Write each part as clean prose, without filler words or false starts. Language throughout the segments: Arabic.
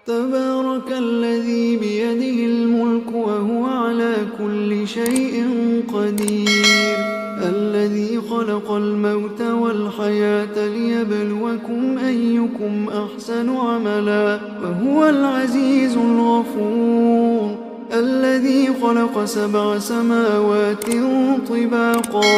تبارك الذي بيده الملك وهو على كل شيء قدير. الذي خلق الموت والحياة ليبلوكم أيكم أحسن عملا وهو العزيز الغفور. الذي خلق 7 سماوات طباقا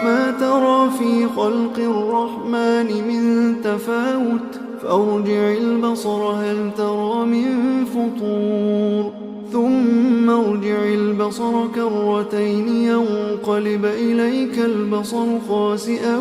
ما ترى في خلق الرحمن من تفاوت فارجع البصر هل ترى من فطور ثم ارجع البصر كرتين ينقلب إليك البصر خاسئا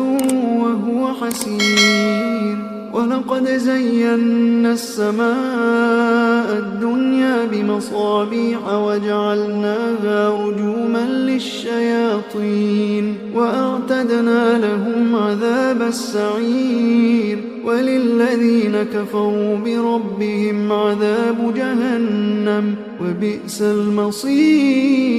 وهو حسير. ولقد زينا السماء الدنيا بمصابيح وجعلناها رجوما للشياطين وأعتدنا لهم عذاب السعير. وللذين كفروا بربهم عذاب جهنم وبئس المصير.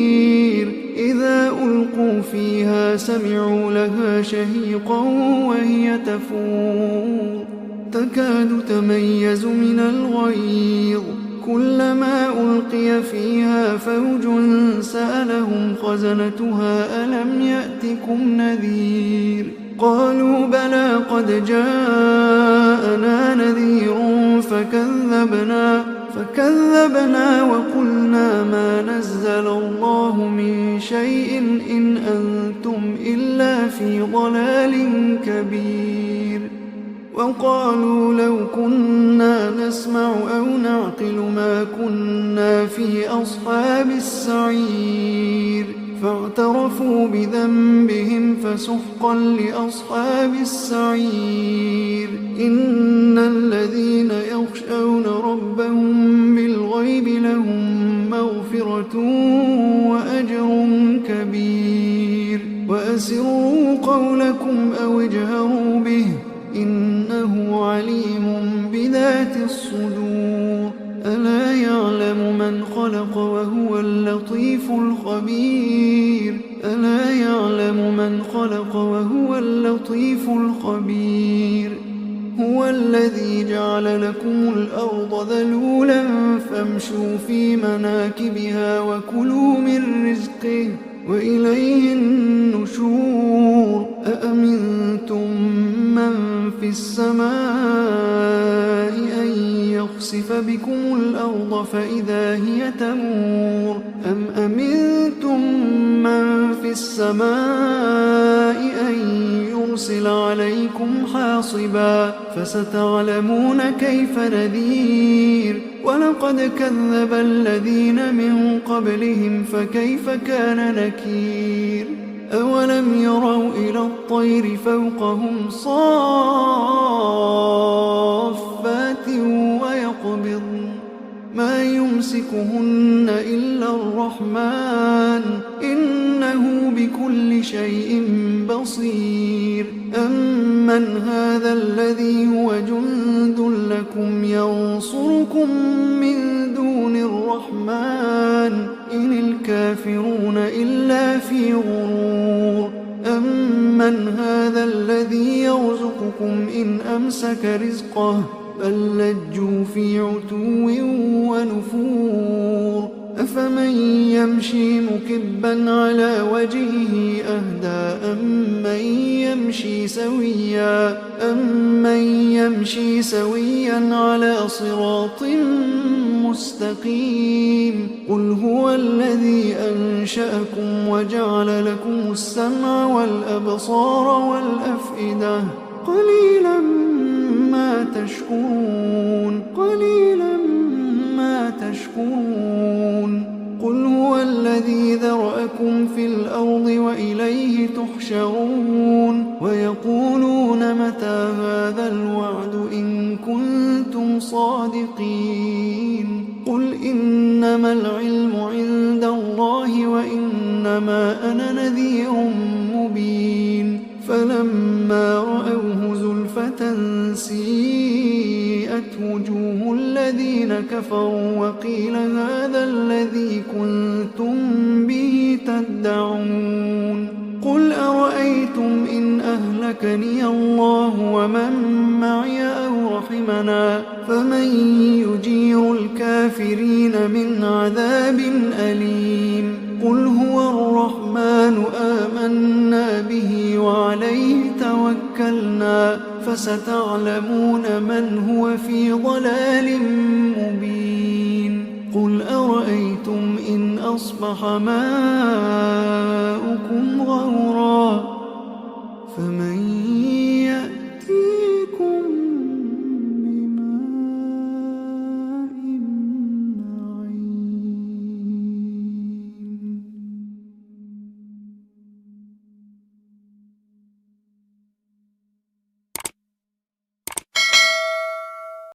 إذا ألقوا فيها سمعوا لها شهيقا وهي تفور تكاد تميز من الغيظ كلما ألقي فيها فوج سألهم خزنتها ألم يأتكم نذير قالوا بلى قد جاءنا نذير فكذبنا وقلنا ما نزل الله من شيء إن أنتم إلا في ضلال كبير. وقالوا لو كنا نسمع أو نعقل ما كنا في أصحاب السعير فاعترفوا بذنبهم فسحقا لأصحاب السعير. إن الذين يخشون ربهم بالغيب لهم مغفرة وأجر كبير. وأسروا قولكم أو اجهروا به إنه عليم بذات الصدور. ألا يعلم من خلق وهو اللطيف الخبير. ألا يعلم من خلق وهو اللطيف الخبير. هو الذي جعل لكم الأرض ذلولا فامشوا في مناكبها وكلوا من رزقه وإليه النشور. أأمنتم من في السماء أن يخسف بكم الأرض فإذا هي تمور أم أمنتم من في السماء أن يرسل عليكم حاصبا فستعلمون كيف نذير. ولقد كذب الذين من قبلهم فكيف كان نكير. أولم يروا إلى الطير فوقهم صافات ويقبضن ما يمسكهن إلا الرحمن إنه بكل شيء بصير. أمن هذا الذي هو جند لكم ينصركم من دون الرحمن إن الكافرون إلا في غرور. أمن هذا الذي يرزقكم إن أمسك رزقه بل لجوا في عتو ونفور. أفمن يمشي مكبا على وجهه أهدى أمن يمشي سويا على صراط مستقيم. قل هو الذي أنشأكم وجعل لكم السمع والأبصار والأفئدة قليلا ما تشكرون. قل هو الذي ذرأكم في الأرض وإليه تحشرون. ويقولون متى هذا الوعد إن كنتم صادقين. قل إنما العلم عند الله وإنما أنا نذير مبين. فلما رأوه زلفة سيئت وجوه الذين كفروا وقيل هذا الذي كنتم به تدعون. قل أرأيتم إن أهلكني الله ومن معي أو رحمنا فمن يجير الكافرين من عذاب أليم قل هو الرحمن آمنا به وعليه توكلنا فستعلمون من هو في ضلال مبين قل أرأيتم إن أصبح ماؤكم غورا فمن